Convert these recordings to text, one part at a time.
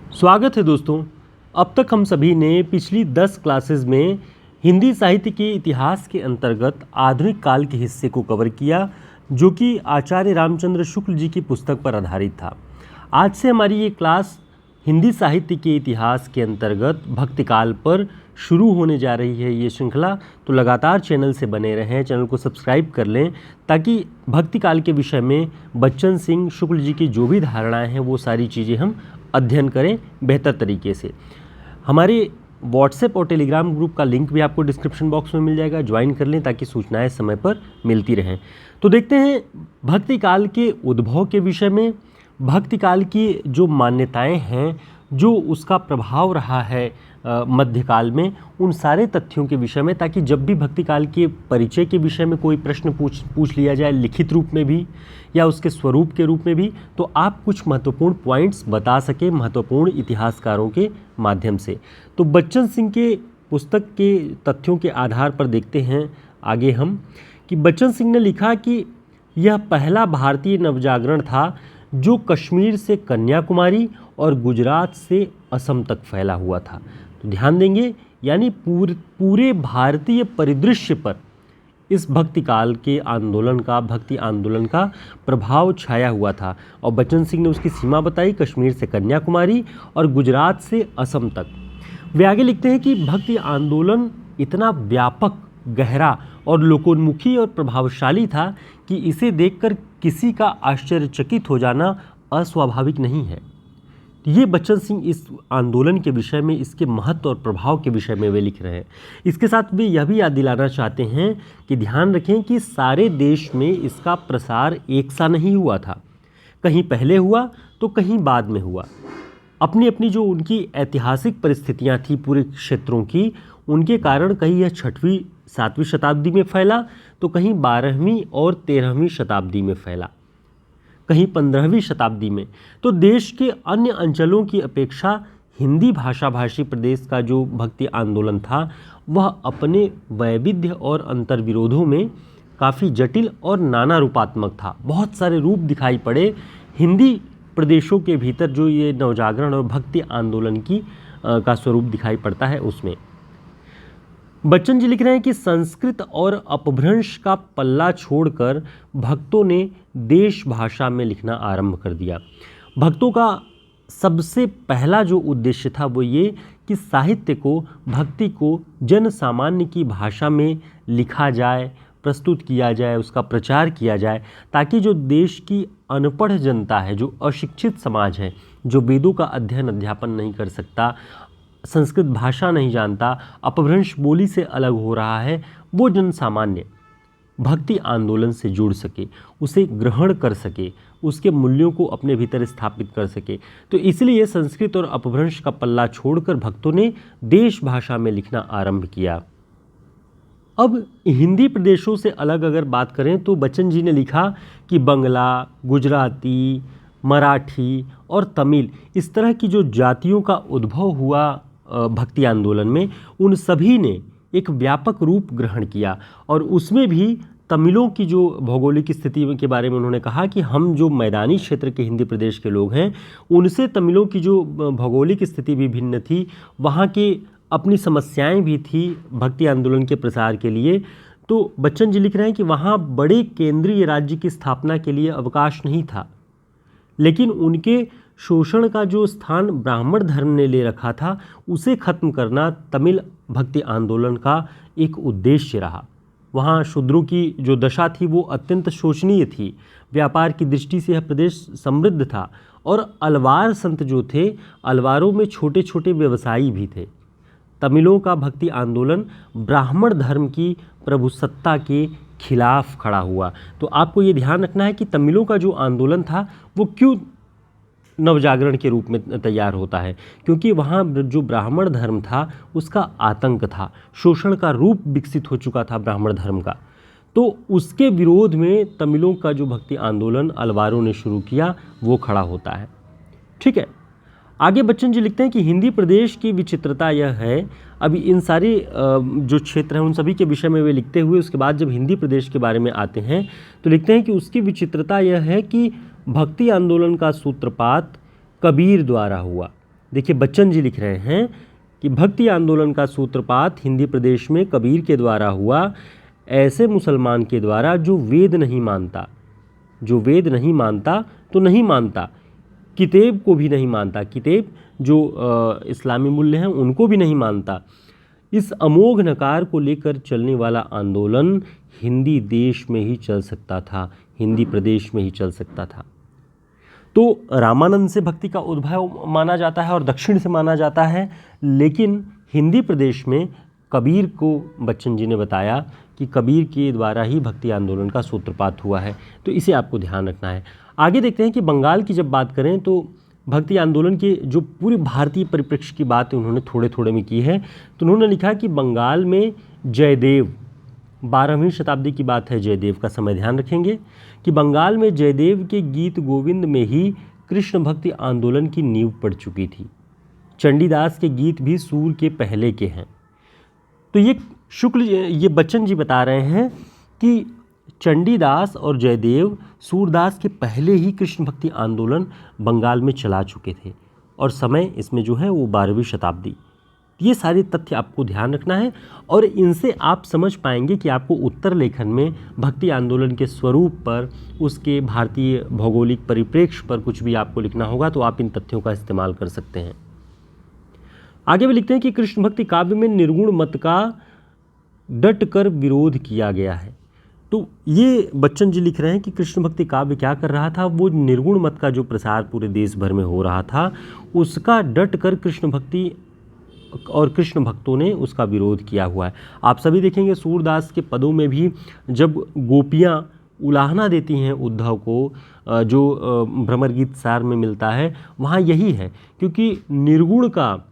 स्वागत है दोस्तों। अब तक हम सभी ने पिछली 10 क्लासेस में हिंदी साहित्य के इतिहास के अंतर्गत आधुनिक काल के हिस्से को कवर किया, जो कि आचार्य रामचंद्र शुक्ल जी की पुस्तक पर आधारित था। आज से हमारी ये क्लास हिंदी साहित्य के इतिहास के अंतर्गत भक्तिकाल पर शुरू होने जा रही है ये श्रृंखला। तो लगातार चैनल से बने रहें, चैनल को सब्सक्राइब कर लें ताकि भक्तिकाल के विषय में बच्चन सिंह शुक्ल जी की जो भी धारणाएं हैं वो सारी चीज़ें हम अध्ययन करें बेहतर तरीके से। हमारे व्हाट्सएप और टेलीग्राम ग्रुप का लिंक भी आपको डिस्क्रिप्शन बॉक्स में मिल जाएगा, ज्वाइन कर लें ताकि सूचनाएं समय पर मिलती रहें। तो देखते हैं भक्तिकाल के उद्भव के विषय में, भक्तिकाल की जो मान्यताएं हैं, जो उसका प्रभाव रहा है मध्यकाल में, उन सारे तथ्यों के विषय में, ताकि जब भी भक्तिकाल के परिचय के विषय में कोई प्रश्न पूछ लिया जाए लिखित रूप में भी या उसके स्वरूप के रूप में भी, तो आप कुछ महत्वपूर्ण पॉइंट्स बता सकें महत्वपूर्ण इतिहासकारों के माध्यम से। तो बच्चन सिंह के पुस्तक के तथ्यों के आधार पर देखते हैं आगे हम कि बच्चन सिंह ने लिखा कि यह पहला भारतीय नवजागरण था जो कश्मीर से कन्याकुमारी और गुजरात से असम तक फैला हुआ था। तो ध्यान देंगे, यानी पूरे भारतीय परिदृश्य पर इस भक्तिकाल के आंदोलन का, भक्ति आंदोलन का प्रभाव छाया हुआ था। और बच्चन सिंह ने उसकी सीमा बताई, कश्मीर से कन्याकुमारी और गुजरात से असम तक। वे आगे लिखते हैं कि भक्ति आंदोलन इतना व्यापक, गहरा और लोकोन्मुखी और प्रभावशाली था कि इसे देखकर किसी का आश्चर्यचकित हो जाना अस्वाभाविक नहीं है। ये बच्चन सिंह इस आंदोलन के विषय में, इसके महत्व और प्रभाव के विषय में वे लिख रहे हैं। इसके साथ वे यह भी याद दिलाना चाहते हैं कि ध्यान रखें कि सारे देश में इसका प्रसार एक सा नहीं हुआ था, कहीं पहले हुआ तो कहीं बाद में हुआ। अपनी अपनी जो उनकी ऐतिहासिक परिस्थितियां थी पूरे क्षेत्रों की, उनके कारण कहीं यह 6वीं 7वीं शताब्दी में फैला तो कहीं 12वीं और 13वीं शताब्दी में फैला, कहीं 15वीं शताब्दी में। तो देश के अन्य अंचलों की अपेक्षा हिंदी भाषाभाषी प्रदेश का जो भक्ति आंदोलन था वह अपने वैविध्य और अंतर्विरोधों में काफ़ी जटिल और नाना रूपात्मक था। बहुत सारे रूप दिखाई पड़े हिंदी प्रदेशों के भीतर, जो ये नवजागरण और भक्ति आंदोलन की का स्वरूप दिखाई पड़ता है उसमें। बच्चन जी लिख रहे हैं कि संस्कृत और अपभ्रंश का पल्ला छोड़कर भक्तों ने देश भाषा में लिखना आरंभ कर दिया। भक्तों का सबसे पहला जो उद्देश्य था वो ये कि साहित्य को, भक्ति को जन सामान्य की भाषा में लिखा जाए, प्रस्तुत किया जाए, उसका प्रचार किया जाए, ताकि जो देश की अनपढ़ जनता है, जो अशिक्षित समाज है, जो वेदों का अध्ययन अध्यापन नहीं कर सकता, संस्कृत भाषा नहीं जानता, अपभ्रंश बोली से अलग हो रहा है, वो जन सामान्य भक्ति आंदोलन से जुड़ सके, उसे ग्रहण कर सके, उसके मूल्यों को अपने भीतर स्थापित कर सके। तो इसलिए संस्कृत और अपभ्रंश का पल्ला छोड़कर भक्तों ने देश भाषा में लिखना आरंभ किया। अब हिंदी प्रदेशों से अलग अगर बात करें तो बच्चन जी ने लिखा कि बंगला, गुजराती, मराठी और तमिल, इस तरह की जो जातियों का उद्भव हुआ भक्ति आंदोलन में, उन सभी ने एक व्यापक रूप ग्रहण किया। और उसमें भी तमिलों की जो भौगोलिक स्थिति के बारे में उन्होंने कहा कि हम जो मैदानी क्षेत्र के हिंदी प्रदेश के लोग हैं, उनसे तमिलों की जो भौगोलिक स्थिति भी भिन्न थी, वहाँ के अपनी समस्याएं भी थी भक्ति आंदोलन के प्रसार के लिए। तो बच्चन जी लिख रहे हैं कि वहाँ बड़े केंद्रीय राज्य की स्थापना के लिए अवकाश नहीं था, लेकिन उनके शोषण का जो स्थान ब्राह्मण धर्म ने ले रखा था, उसे खत्म करना तमिल भक्ति आंदोलन का एक उद्देश्य रहा। वहाँ शूद्रों की जो दशा थी वो अत्यंत शोचनीय थी। व्यापार की दृष्टि से यह प्रदेश समृद्ध था और अलवार संत जो थे, अलवारों में छोटे छोटे व्यवसायी भी थे। तमिलों का भक्ति आंदोलन ब्राह्मण धर्म की प्रभुसत्ता के खिलाफ खड़ा हुआ। तो आपको ये ध्यान रखना है कि तमिलों का जो आंदोलन था वो क्यों नवजागरण के रूप में तैयार होता है, क्योंकि वहाँ जो ब्राह्मण धर्म था उसका आतंक था, शोषण का रूप विकसित हो चुका था ब्राह्मण धर्म का। तो उसके विरोध में तमिलों का जो भक्ति आंदोलन अलवारों ने शुरू किया वो खड़ा होता है। ठीक है, आगे बच्चन जी लिखते हैं कि हिंदी प्रदेश की विचित्रता यह है, अभी इन सारे जो क्षेत्र हैं उन सभी के विषय में वे लिखते हुए उसके बाद जब हिंदी प्रदेश के बारे में आते हैं तो लिखते हैं कि उसकी विचित्रता यह है कि भक्ति आंदोलन का सूत्रपात कबीर द्वारा हुआ। देखिए बच्चन जी लिख रहे हैं कि भक्ति आंदोलन का सूत्रपात हिंदी प्रदेश में कबीर के द्वारा हुआ, ऐसे मुसलमान के द्वारा जो वेद नहीं मानता, जो वेद नहीं मानता तो नहीं मानता, किताब को भी नहीं मानता, किताब जो इस्लामी मूल्य हैं उनको भी नहीं मानता। इस अमोघ नकार को लेकर चलने वाला आंदोलन हिंदी देश में ही चल सकता था, हिंदी प्रदेश में ही चल सकता था। तो रामानंद से भक्ति का उद्भव माना जाता है और दक्षिण से माना जाता है, लेकिन हिंदी प्रदेश में कबीर को बच्चन जी ने बताया कि कबीर के द्वारा ही भक्ति आंदोलन का सूत्रपात हुआ है। तो इसे आपको ध्यान रखना है। आगे देखते हैं कि बंगाल की जब बात करें तो भक्ति आंदोलन के जो पूरे भारतीय परिप्रेक्ष्य की बात उन्होंने थोड़े थोड़े में की है। तो उन्होंने लिखा कि बंगाल में जयदेव, 12वीं शताब्दी की बात है, जयदेव का समय ध्यान रखेंगे कि बंगाल में जयदेव के गीत गोविंद में ही कृष्ण भक्ति आंदोलन की नींव पड़ चुकी थी। चंडीदास के गीत भी सूर के पहले के हैं। तो ये बच्चन जी बता रहे हैं कि चंडीदास और जयदेव सूरदास के पहले ही कृष्ण भक्ति आंदोलन बंगाल में चला चुके थे और समय इसमें जो है वो 12वीं शताब्दी। ये सारे तथ्य आपको ध्यान रखना है और इनसे आप समझ पाएंगे कि आपको उत्तर लेखन में भक्ति आंदोलन के स्वरूप पर, उसके भारतीय भौगोलिक परिप्रेक्ष्य पर कुछ भी आपको लिखना होगा तो आप इन तथ्यों का इस्तेमाल कर सकते हैं। आगे भी लिखते हैं कि कृष्ण भक्ति काव्य में निर्गुण मत का डट कर विरोध किया गया है। तो ये बच्चन जी लिख रहे हैं कि कृष्ण भक्ति काव्य क्या कर रहा था, वो निर्गुण मत का जो प्रसार पूरे देश भर में हो रहा था उसका डट कर कृष्ण भक्ति और कृष्ण भक्तों ने उसका विरोध किया हुआ है। आप सभी देखेंगे सूरदास के पदों में भी जब गोपियाँ उलाहना देती हैं उद्धव को, जो भ्रमर गीत सार में मिलता है, वहाँ यही है, क्योंकि निर्गुण का,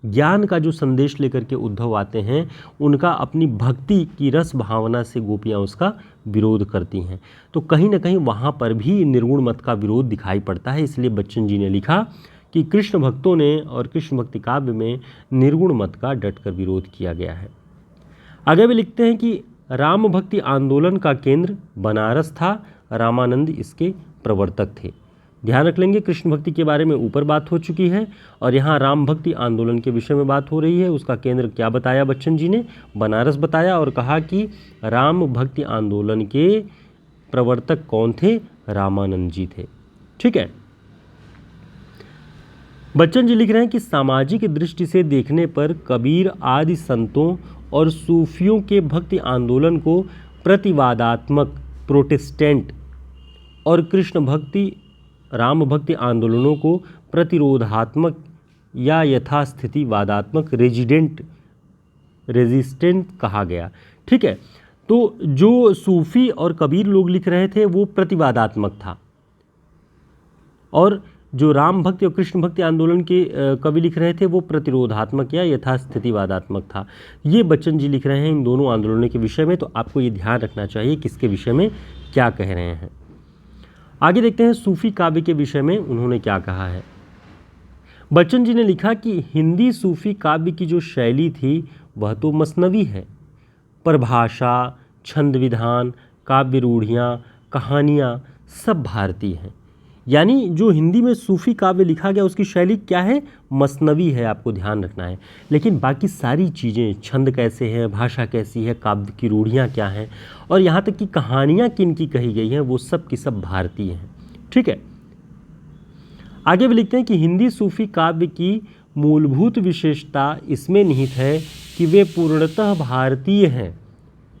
ज्ञान का जो संदेश लेकर के उद्धव आते हैं, उनका अपनी भक्ति की रस भावना से गोपियाँ उसका विरोध करती हैं। तो कहीं ना कहीं वहाँ पर भी निर्गुण मत का विरोध दिखाई पड़ता है। इसलिए बच्चन जी ने लिखा कि कृष्ण भक्तों ने और कृष्ण भक्ति काव्य में निर्गुण मत का डटकर विरोध किया गया है। आगे भी लिखते हैं कि राम भक्ति आंदोलन का केंद्र बनारस था, रामानंद इसके प्रवर्तक थे। ध्यान रख लेंगे, कृष्ण भक्ति के बारे में ऊपर बात हो चुकी है और यहाँ राम भक्ति आंदोलन के विषय में बात हो रही है। उसका केंद्र क्या बताया बच्चन जी ने? बनारस बताया और कहा कि राम भक्ति आंदोलन के प्रवर्तक कौन थे? रामानंद जी थे। ठीक है। बच्चन जी लिख रहे हैं कि सामाजिक दृष्टि से देखने पर कबीर आदि संतों और सूफियों के भक्ति आंदोलन को प्रतिवादात्मक, प्रोटेस्टेंट और कृष्ण भक्ति, राम भक्ति आंदोलनों को प्रतिरोधात्मक या यथास्थिति वादात्मक, रेजिस्टेंट कहा गया। ठीक है। तो जो सूफी और कबीर लोग लिख रहे थे वो प्रतिवादात्मक था और जो राम भक्ति और कृष्ण भक्ति आंदोलन के कवि लिख रहे थे वो प्रतिरोधात्मक या यथास्थितिवादात्मक था। ये बच्चन जी लिख रहे हैं इन दोनों आंदोलनों के विषय में। तो आपको ये ध्यान रखना चाहिए किसके विषय में क्या कह रहे हैं। आगे देखते हैं सूफी काव्य के विषय में उन्होंने क्या कहा है। बच्चन जी ने लिखा कि हिंदी सूफी काव्य की जो शैली थी वह तो मसनवी है, पर भाषा, छंद विधान, काव्य रूढ़ियाँ, कहानियाँ सब भारतीय हैं। यानी जो हिंदी में सूफी काव्य लिखा गया उसकी शैली क्या है? मसनवी है, आपको ध्यान रखना है। लेकिन बाकी सारी चीज़ें, छंद कैसे हैं, भाषा कैसी है, काव्य की रूढ़ियाँ क्या हैं और यहाँ तक कि कहानियाँ किन की कही गई हैं, वो सब की सब भारतीय हैं। ठीक है। आगे भी लिखते हैं कि हिंदी सूफी काव्य की मूलभूत विशेषता इसमें निहित है कि वे पूर्णतः भारतीय हैं।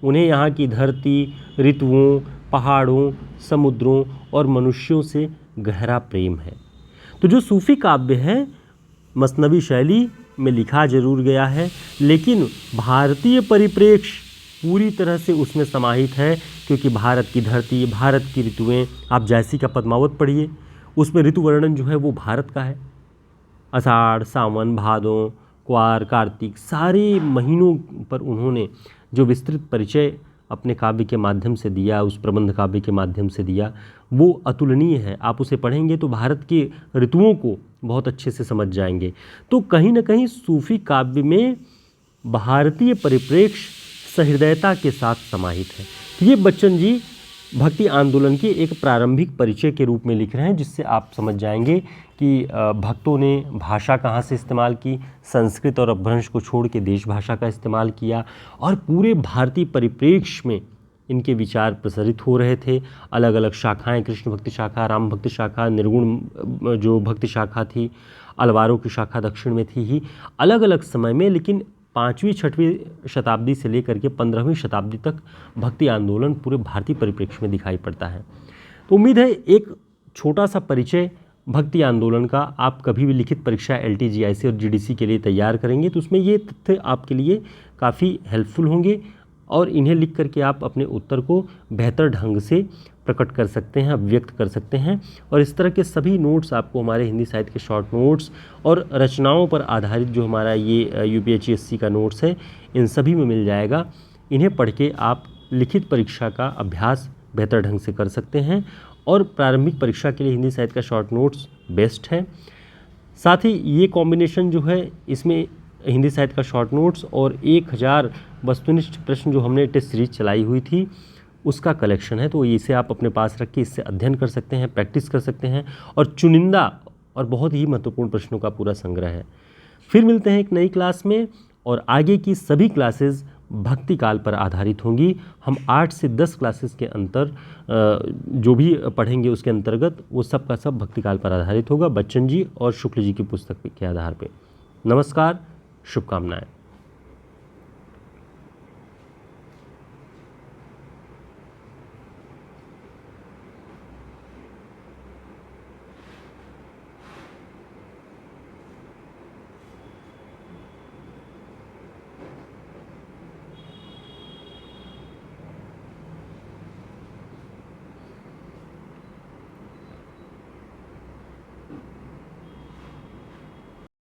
उन्हें यहाँ की धरती, ऋतुओं, पहाड़ों, समुद्रों और मनुष्यों से गहरा प्रेम है। तो जो सूफी काव्य है मसनवी शैली में लिखा जरूर गया है, लेकिन भारतीय परिप्रेक्ष्य पूरी तरह से उसमें समाहित है, क्योंकि भारत की धरती, भारत की ऋतुएं, आप जैसी का पद्मावत पढ़िए, उसमें ऋतु वर्णन जो है वो भारत का है। आषाढ़, सावन, भादों, क्वार, कार्तिक, सारे महीनों पर उन्होंने जो विस्तृत परिचय अपने काव्य के माध्यम से दिया, उस प्रबंध काव्य के माध्यम से दिया, वो अतुलनीय है। आप उसे पढ़ेंगे तो भारत के ऋतुओं को बहुत अच्छे से समझ जाएंगे। तो कहीं ना कहीं सूफी काव्य में भारतीय परिप्रेक्ष्य सहृदयता के साथ समाहित है। तो ये बच्चन जी भक्ति आंदोलन के एक प्रारंभिक परिचय के रूप में लिख रहे हैं, जिससे आप समझ जाएंगे कि भक्तों ने भाषा कहाँ से इस्तेमाल की, संस्कृत और अपभ्रंश को छोड़ के देश भाषा का इस्तेमाल किया और पूरे भारतीय परिप्रेक्ष्य में इनके विचार प्रसारित हो रहे थे। अलग अलग शाखाएं, कृष्ण भक्ति शाखा, राम भक्ति शाखा, निर्गुण जो भक्ति शाखा थी, अलवारों की शाखा दक्षिण में थी ही, अलग अलग समय में, लेकिन 5वीं 6वीं शताब्दी से लेकर के 15वीं शताब्दी तक भक्ति आंदोलन पूरे भारतीय परिप्रेक्ष्य में दिखाई पड़ता है। तो उम्मीद है एक छोटा सा परिचय भक्ति आंदोलन का आप कभी भी लिखित परीक्षा LT, GIC और GDC के लिए तैयार करेंगे तो उसमें ये तथ्य आपके लिए काफ़ी हेल्पफुल होंगे और इन्हें लिख करके आप अपने उत्तर को बेहतर ढंग से प्रकट कर सकते हैं, व्यक्त कर सकते हैं। और इस तरह के सभी नोट्स आपको हमारे हिंदी साहित्य के शॉर्ट नोट्स और रचनाओं पर आधारित जो हमारा ये UPSC का नोट्स है, इन सभी में मिल जाएगा। इन्हें पढ़ के आप लिखित परीक्षा का अभ्यास बेहतर ढंग से कर सकते हैं और प्रारंभिक परीक्षा के लिए हिंदी साहित्य का शॉर्ट नोट्स बेस्ट है। साथ ही ये कॉम्बिनेशन जो है, इसमें हिंदी साहित्य का शॉर्ट नोट्स और 1000 वस्तुनिष्ठ प्रश्न जो हमने टेस्ट सीरीज चलाई हुई थी उसका कलेक्शन है। तो इसे आप अपने पास रख के इससे अध्ययन कर सकते हैं, प्रैक्टिस कर सकते हैं और चुनिंदा और बहुत ही महत्वपूर्ण प्रश्नों का पूरा संग्रह है। फिर मिलते हैं एक नई क्लास में और आगे की सभी क्लासेस भक्ति काल पर आधारित होंगी। हम 8 से 10 क्लासेस के अंतर जो भी पढ़ेंगे उसके अंतर्गत वो सब का सब भक्ति काल पर आधारित होगा, बच्चन जी और शुक्ल जी की पुस्तक के आधार पर। नमस्कार, शुभकामनाएं।